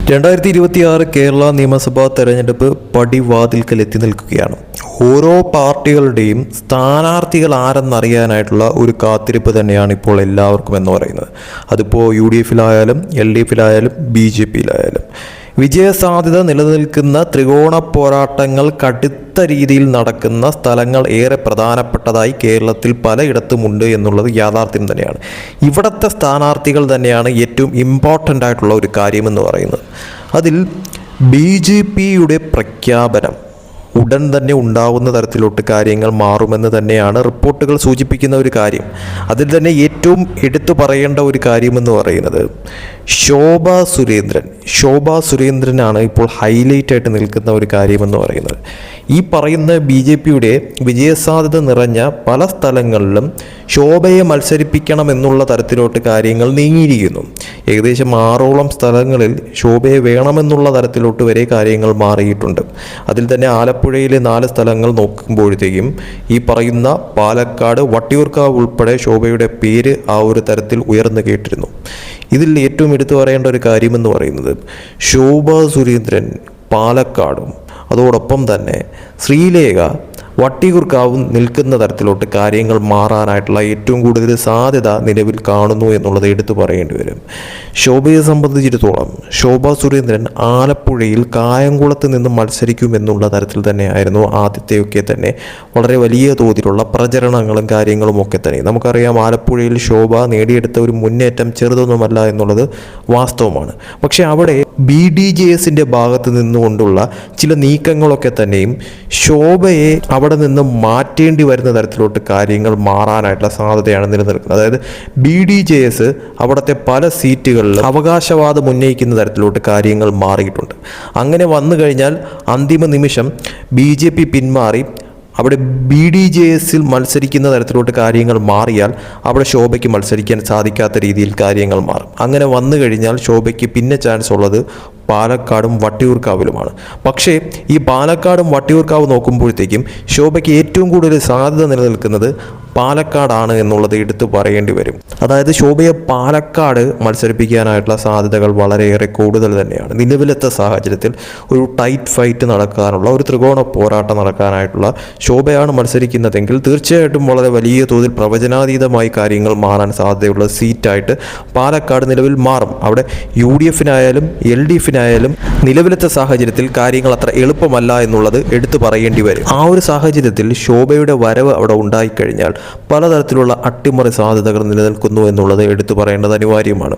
2026 കേരള നിയമസഭാ തെരഞ്ഞെടുപ്പ് പടിവാതിൽക്കൽ എത്തി നിൽക്കുകയാണ്. ഓരോ പാർട്ടികളുടെയും സ്ഥാനാർത്ഥികൾ ആരെന്നറിയാനായിട്ടുള്ള ഒരു കാത്തിരിപ്പ് തന്നെയാണ് ഇപ്പോൾ എല്ലാവർക്കും എന്ന് പറയുന്നത്. അതിപ്പോൾ UDF-ലായാലും LDF-ലായാലും BJP-യിലായാലും വിജയസാധ്യത നിലനിൽക്കുന്ന ത്രികോണ പോരാട്ടങ്ങൾ കടുത്ത രീതിയിൽ നടക്കുന്ന സ്ഥലങ്ങൾ ഏറെ പ്രധാനപ്പെട്ടതായി കേരളത്തിൽ പലയിടത്തുമുണ്ട് എന്നുള്ളത് യാഥാർത്ഥ്യം തന്നെയാണ്. ഇവിടുത്തെ സ്ഥാനാർത്ഥികൾ തന്നെയാണ് ഏറ്റവും ഇമ്പോർട്ടൻ്റ് ആയിട്ടുള്ള ഒരു കാര്യമെന്ന് പറയുന്നത്. അതിൽ BJP-യുടെ പ്രഖ്യാപനം ഉടൻ തന്നെ ഉണ്ടാവുന്ന തരത്തിലോട്ട് കാര്യങ്ങൾ മാറുമെന്ന് തന്നെയാണ് റിപ്പോർട്ടുകൾ സൂചിപ്പിക്കുന്ന ഒരു കാര്യം. അതിൽ തന്നെ ഏറ്റവും എടുത്തു പറയേണ്ട ഒരു കാര്യമെന്ന് പറയുന്നത് ശോഭാ സുരേന്ദ്രനാണ് ഇപ്പോൾ ഹൈലൈറ്റ് ആയിട്ട് നിൽക്കുന്ന ഒരു കാര്യമെന്ന് പറയുന്നത്. ഈ പറയുന്ന BJP-യുടെ വിജയസാധ്യത നിറഞ്ഞ പല സ്ഥലങ്ങളിലും ശോഭയെ മത്സരിപ്പിക്കണമെന്നുള്ള തരത്തിലോട്ട് കാര്യങ്ങൾ നീങ്ങിയിരിക്കുന്നു. ഏകദേശം 6ഓളം സ്ഥലങ്ങളിൽ ശോഭയെ വേണമെന്നുള്ള തരത്തിലോട്ട് വരെ കാര്യങ്ങൾ മാറിയിട്ടുണ്ട്. അതിൽ തന്നെ ആലപ്പുഴയിലെ 4 സ്ഥലങ്ങൾ നോക്കുമ്പോഴത്തേക്കും ഈ പറയുന്ന പാലക്കാട് വട്ടിയൂർക്കാവ് ഉൾപ്പെടെ ശോഭയുടെ പേര് ആ ഒരു തരത്തിൽ ഉയർന്നു കേട്ടിരുന്നു. ഇതിൽ ഏറ്റവും എടുത്തു പറയേണ്ട ഒരു കാര്യമെന്ന് പറയുന്നത് ശോഭാ സുരേന്ദ്രൻ പാലക്കാടും അതോടൊപ്പം തന്നെ ശ്രീലേഖ വട്ടിയൂർക്കാവും നിൽക്കുന്ന തരത്തിലോട്ട് കാര്യങ്ങൾ മാറാനായിട്ടുള്ള ഏറ്റവും കൂടുതൽ സാധ്യത നിലവിൽ കാണുന്നു എന്നുള്ളത് എടുത്തു പറയേണ്ടി വരും. ശോഭയെ സംബന്ധിച്ചിടത്തോളം ശോഭാ സുരേന്ദ്രൻ ആലപ്പുഴയിൽ കായംകുളത്ത് നിന്ന് മത്സരിക്കുമെന്നുള്ള തരത്തിൽ തന്നെയായിരുന്നു ആദ്യത്തെയൊക്കെ തന്നെ വളരെ വലിയ തോതിലുള്ള പ്രചരണങ്ങളും കാര്യങ്ങളും ഒക്കെ തന്നെ. നമുക്കറിയാം ആലപ്പുഴയിൽ ശോഭ നേടിയെടുത്ത ഒരു മുന്നേറ്റം ചെറുതൊന്നുമല്ല എന്നുള്ളത് വാസ്തവമാണ്. പക്ഷേ അവിടെ BDJS-ന്റെ ഭാഗത്ത് നിന്നുകൊണ്ടുള്ള ചില നീക്കങ്ങളൊക്കെ തന്നെയും ശോഭയെ അവിടെ നിന്ന് മാറ്റേണ്ടി വരുന്ന തരത്തിലോട്ട് കാര്യങ്ങൾ മാറാനായിട്ടുള്ള സാധ്യതയാണ് നിലനിൽക്കുന്നത്. അതായത് BDJS അവിടുത്തെ പല സീറ്റുകളിലും അവകാശവാദം ഉന്നയിക്കുന്ന തരത്തിലോട്ട് കാര്യങ്ങൾ മാറിയിട്ടുണ്ട്. അങ്ങനെ വന്നു കഴിഞ്ഞാൽ അന്തിമ നിമിഷം BJP പിന്മാറി അവിടെ BDJS-ൽ മത്സരിക്കുന്ന തരത്തിലോട്ട് കാര്യങ്ങൾ മാറിയാൽ അവിടെ ശോഭയ്ക്ക് മത്സരിക്കാൻ സാധിക്കാത്ത രീതിയിൽ കാര്യങ്ങൾ മാറും. അങ്ങനെ വന്നു കഴിഞ്ഞാൽ ശോഭയ്ക്ക് പിന്നെ ചാൻസ് ഉള്ളത് പാലക്കാടും വട്ടിയൂർക്കാവിലുമാണ്. പക്ഷേ ഈ പാലക്കാടും വട്ടിയൂർക്കാവ് നോക്കുമ്പോഴത്തേക്കും ശോഭയ്ക്ക് ഏറ്റവും കൂടുതൽ സാധ്യത നിലനിൽക്കുന്നത് പാലക്കാടാണ് എന്നുള്ളത് എടുത്തു പറയേണ്ടി വരും. അതായത് ശോഭയെ പാലക്കാട് മത്സരിപ്പിക്കാനായിട്ടുള്ള സാധ്യതകൾ വളരെയേറെ കൂടുതൽ തന്നെയാണ്. നിലവിലത്തെ സാഹചര്യത്തിൽ ഒരു ടൈറ്റ് ഫൈറ്റ് നടക്കാനുള്ള ഒരു ത്രികോണ പോരാട്ടം നടക്കാനായിട്ടുള്ള ശോഭയാണ് മത്സരിക്കുന്നതെങ്കിൽ തീർച്ചയായിട്ടും വളരെ വലിയ തോതിൽ പ്രവചനാതീതമായി കാര്യങ്ങൾ മാറാൻ സാധ്യതയുള്ള സീറ്റായിട്ട് പാലക്കാട് നിലവിൽ മാറും. അവിടെ UDF-നായാലും LDF-നായാലും നിലവിലത്തെ സാഹചര്യത്തിൽ കാര്യങ്ങൾ അത്ര എളുപ്പമല്ല എന്നുള്ളത് എടുത്തു പറയേണ്ടി വരും. ആ ഒരു സാഹചര്യത്തിൽ ശോഭയുടെ വരവ് അവിടെ ഉണ്ടായിക്കഴിഞ്ഞാൽ പലതരത്തിലുള്ള അട്ടിമറി സാധ്യതകൾ നിലനിൽക്കുന്നു എന്നുള്ളത് എടുത്തു പറയേണ്ടത് അനിവാര്യമാണ്.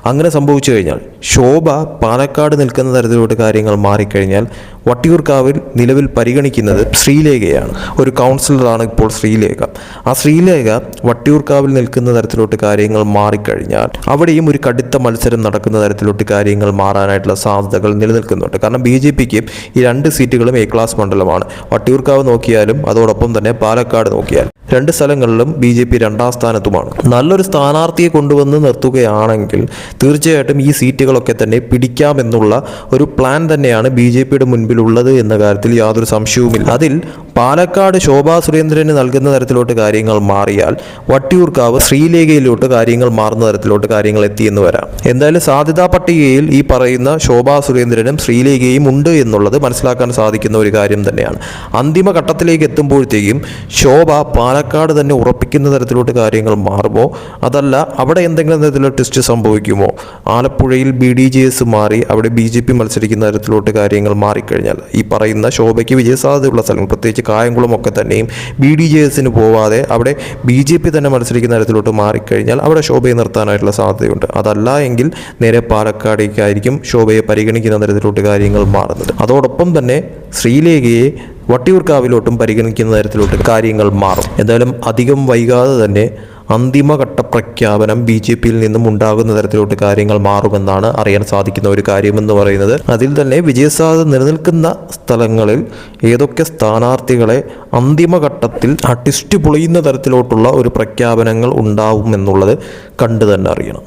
അങ്ങനെ സംഭവിച്ചു കഴിഞ്ഞാൽ ശോഭ പാലക്കാട് നിൽക്കുന്ന തരത്തിലോട്ട് കാര്യങ്ങൾ മാറിക്കഴിഞ്ഞാൽ വട്ടിയൂർക്കാവിൽ നിലവിൽ പരിഗണിക്കുന്നത് ശ്രീലേഖയാണ്. ഒരു കൗൺസിലറാണ് ഇപ്പോൾ ശ്രീലേഖ. ആ ശ്രീലേഖ വട്ടിയൂർക്കാവിൽ നിൽക്കുന്ന തരത്തിലോട്ട് കാര്യങ്ങൾ മാറിക്കഴിഞ്ഞാൽ അവിടെയും ഒരു കടുത്ത മത്സരം നടക്കുന്ന തരത്തിലോട്ട് കാര്യങ്ങൾ മാറാനായിട്ടുള്ള സാധ്യതകൾ നിലനിൽക്കുന്നുണ്ട്. കാരണം BJP-ക്ക് ഈ 2 സീറ്റുകളും A ക്ലാസ് മണ്ഡലമാണ്. വട്ടിയൂർക്കാവ് നോക്കിയാലും അതോടൊപ്പം തന്നെ പാലക്കാട് നോക്കിയാൽ 2 സ്ഥലങ്ങളിലും BJP 2ാം സ്ഥാനത്തുമാണ്. നല്ലൊരു സ്ഥാനാർത്ഥിയെ കൊണ്ടുവന്ന് നിർത്തുകയാണെങ്കിൽ തീർച്ചയായിട്ടും ഈ സീറ്റുകളൊക്കെ തന്നെ പിടിക്കാമെന്നുള്ള ഒരു പ്ലാൻ തന്നെയാണ് BJP-യുടെ മുൻപിലുള്ളത് എന്ന കാര്യത്തിൽ യാതൊരു സംശയവുമില്ല. അതിൽ പാലക്കാട് ശോഭാ സുരേന്ദ്രന് നൽകുന്ന തരത്തിലോട്ട് കാര്യങ്ങൾ മാറിയാൽ വട്ടിയൂർക്കാവ് ശ്രീലേഖയിലോട്ട് കാര്യങ്ങൾ മാറുന്ന തരത്തിലോട്ട് കാര്യങ്ങൾ എത്തിയെന്ന് വരാം. എന്തായാലും സാധ്യതാ പട്ടികയിൽ ഈ പറയുന്ന ശോഭാ സുരേന്ദ്രനും ശ്രീലേഖയും ഉണ്ട് എന്നുള്ളത് മനസ്സിലാക്കാൻ സാധിക്കുന്ന ഒരു കാര്യം തന്നെയാണ്. അന്തിമ ഘട്ടത്തിലേക്ക് എത്തുമ്പോഴത്തേക്കും ശോഭ പാലക്കാട് തന്നെ ഉറപ്പിക്കുന്ന തരത്തിലോട്ട് കാര്യങ്ങൾ മാറുമോ, അതല്ല അവിടെ എന്തെങ്കിലും തരത്തിലുള്ള ട്വിസ്റ്റ് സംഭവിക്കുമോ? ആലപ്പുഴയിൽ BDJS മാറി അവിടെ BJP മത്സരിക്കുന്ന തരത്തിലോട്ട് കാര്യങ്ങൾ മാറിക്കഴിഞ്ഞാൽ ഈ പറയുന്ന ശോഭയ്ക്ക് വിജയസാധ്യതയുള്ള സ്ഥലങ്ങൾ പ്രത്യേകിച്ച് കായംകുളം ഒക്കെ തന്നെയും BDJS-ന് പോവാതെ അവിടെ BJP തന്നെ മത്സരിക്കുന്ന തരത്തിലോട്ട് മാറിക്കഴിഞ്ഞാൽ അവിടെ ശോഭയെ നിർത്താനായിട്ടുള്ള സാധ്യതയുണ്ട്. അതല്ല എങ്കിൽ നേരെ പാലക്കാടേക്കായിരിക്കും ശോഭയെ പരിഗണിക്കുന്ന തരത്തിലോട്ട് കാര്യങ്ങൾ മാറുന്നത്. അതോടൊപ്പം തന്നെ ശ്രീലേഖയെ വട്ടിയൂർക്കാവിലോട്ടും പരിഗണിക്കുന്ന തരത്തിലോട്ട് കാര്യങ്ങൾ മാറും. എന്തായാലും അധികം വൈകാതെ തന്നെ അന്തിമഘട്ട പ്രഖ്യാപനം BJP-യിൽ നിന്നും ഉണ്ടാകുന്ന തരത്തിലോട്ട് കാര്യങ്ങൾ മാറുമെന്നാണ് അറിയാൻ സാധിക്കുന്ന ഒരു കാര്യമെന്ന് പറയുന്നത്. അതിൽ തന്നെ വിജയസാധ്യത നിലനിൽക്കുന്ന സ്ഥലങ്ങളിൽ ഏതൊക്കെ സ്ഥാനാർത്ഥികളെ അന്തിമഘട്ടത്തിൽ ട്വിസ്റ്റ് പൊളിയുന്ന തരത്തിലോട്ടുള്ള ഒരു പ്രഖ്യാപനങ്ങൾ ഉണ്ടാവുമെന്നുള്ളത് കണ്ടു തന്നെ അറിയണം.